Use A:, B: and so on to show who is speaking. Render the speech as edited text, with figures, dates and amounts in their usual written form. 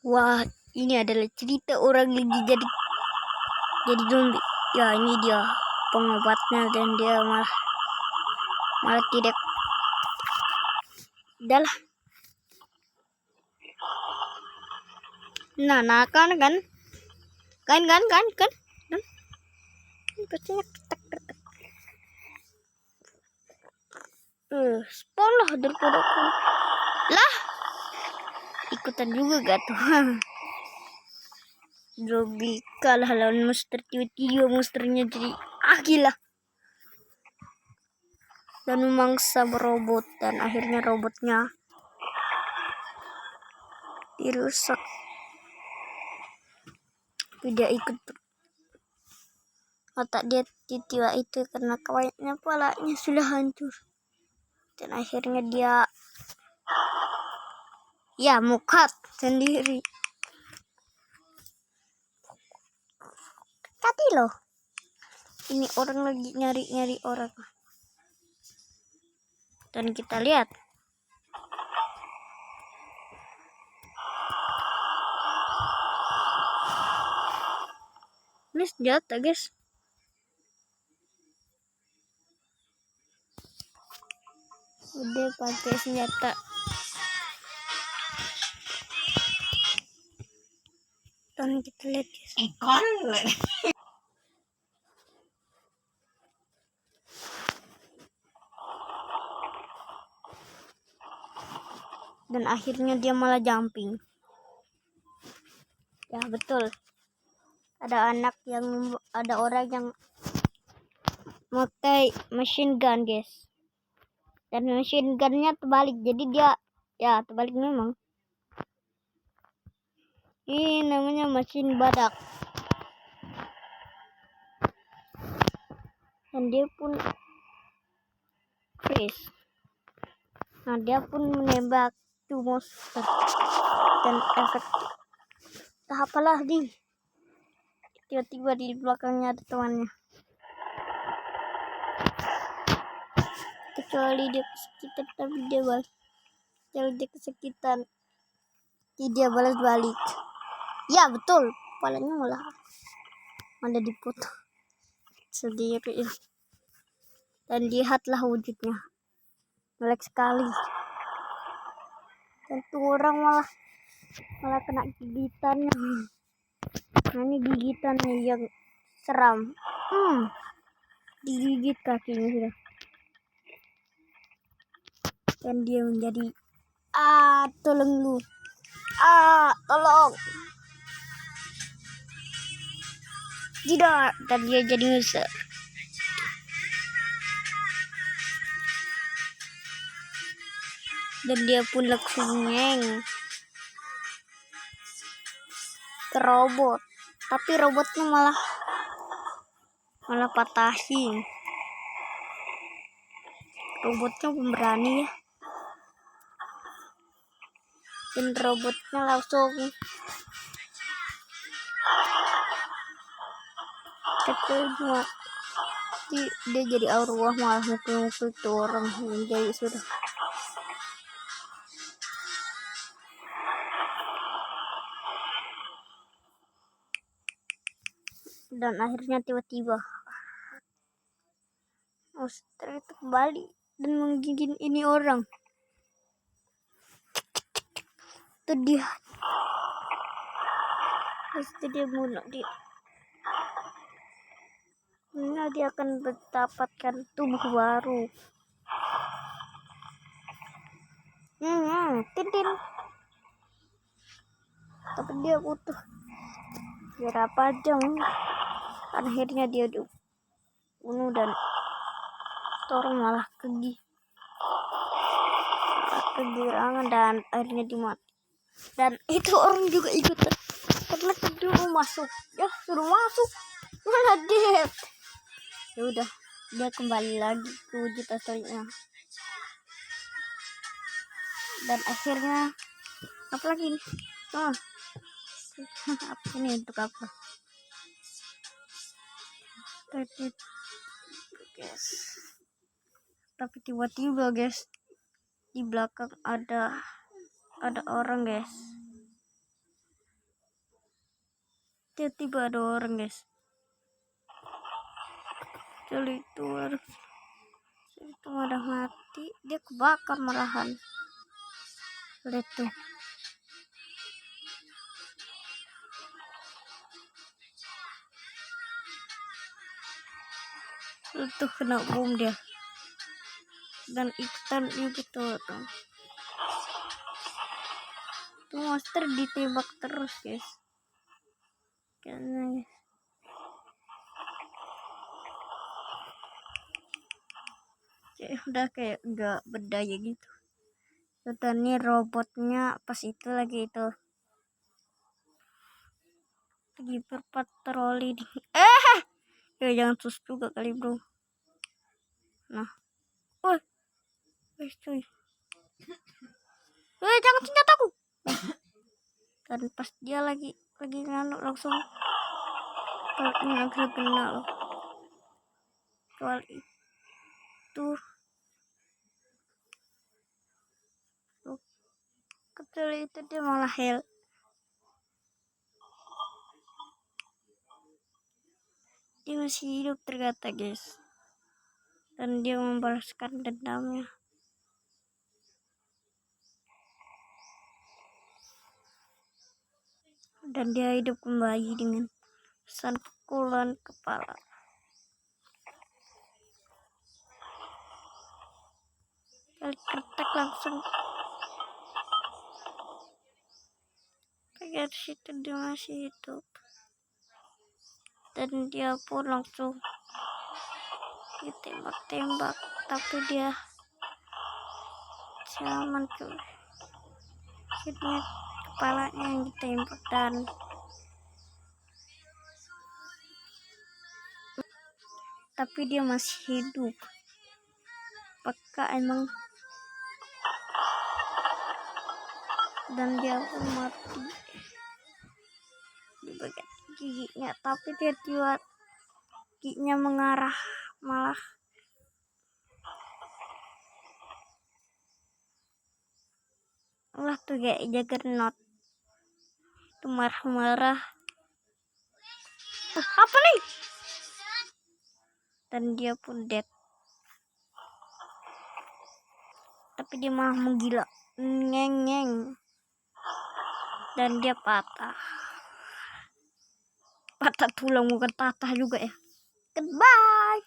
A: Wah, ini adalah cerita orang lagi jadi zombie. Ya, ini dia pengobatnya dan dia malah tidak. Udahlah. Nah kan pastinya ketek. Spawn lah daripada aku. Lah, ikutan juga gak tuh. Zombie kalah lawan monster, tiba-tiba monsternya jadi gila dan memangsa robot, dan akhirnya robotnya dirusak. Tidak ikut otak dia tiba itu karena kawatnya palanya sudah hancur, dan akhirnya dia mukat sendiri. Tadi loh, ini orang lagi nyari orang, dan kita lihat ini senjata, guys. Udah pakai senjata. Dan kita lihat, guys. Dan akhirnya dia malah jumping. Ya betul, ada orang yang pakai machine gun, guys, dan machine gunnya terbalik, jadi dia terbalik memang. Ini namanya mesin badak, dan dia pun freeze. Nah, dia pun menembak tuh monster dan efektif. Apalah tiba-tiba di belakangnya ada temannya. Kecuali dia kesakitan, tapi dia balas. Kalau dia kesakitan, dia balas balik. Ya betul, kepalanya malah dipotong sendiri. Dan lihatlah wujudnya, melek sekali. Dan tuh orang malah kena gigitannya. Nah, ini gigitannya yang seram. Digigit kakinya sudah. Dan dia menjadi tolong lu. Tolong. Tidak, dan dia jadi ngeser. Dan dia pun langsung ke robot, tapi robotnya malah patahin. Robotnya pemberani ya, dan robotnya langsung ketemu. Dia jadi arwah, malah mukul tuh orang yang jadi sudah. Dan akhirnya tiba-tiba monster itu kembali dan menggigit ini orang. Itu dia. Pasti dia bunuh dia. Nah, dia akan mendapatkan tubuh baru. Tintin. Tapi dia butuh berapa jam. Akhirnya dia bunuh, dan orang malah kegirangan dan akhirnya dimati. Dan itu orang juga ikut karena kedua masuk. Ya suruh masuk, malah dead. Ya udah, dia kembali lagi ke wujud aslinya. Dan akhirnya apa lagi nih? Apa ini, untuk apa? Guys, tapi tiba-tiba, guys, di belakang ada orang, guys. tiba-tiba ada orang guys. Jadi itu udah mati, dia kebakar malahan. Lihat tuh. Itu kena bom dia. Dan ikutan gitu tuh. Tuh monster ditembak terus guys. Kayaknya udah kayak nggak berdaya gitu. Dan nih robotnya pas itu lagi berpatroli di ya jangan sus juga kali bro. Nah cuy, jangan senjataku. Dan pas dia lagi nganuk langsung langsung kena loh. Soal itu kecil itu dia malah heal. Dia masih hidup ternyata guys. Dan dia membalaskan dendamnya. Dan dia hidup kembali dengan pesan pukulan kepala. Kali kertek langsung. Kayak situ dia masih hidup. Dan dia pun langsung ditembak-tembak. Tapi dia aman cuy. Akhirnya kepalanya yang ditembak dan tapi dia masih hidup. Apakah emang? Dan dia pun mati di bagian giginya, tapi dia buat giginya mengarah malah tuh kayak Juggernaut itu marah-marah. Apa nih? Dan dia pun dead. Tapi dia malah menggila, ngeng. Dan dia patah tulang, bukan patah juga ya. Goodbye.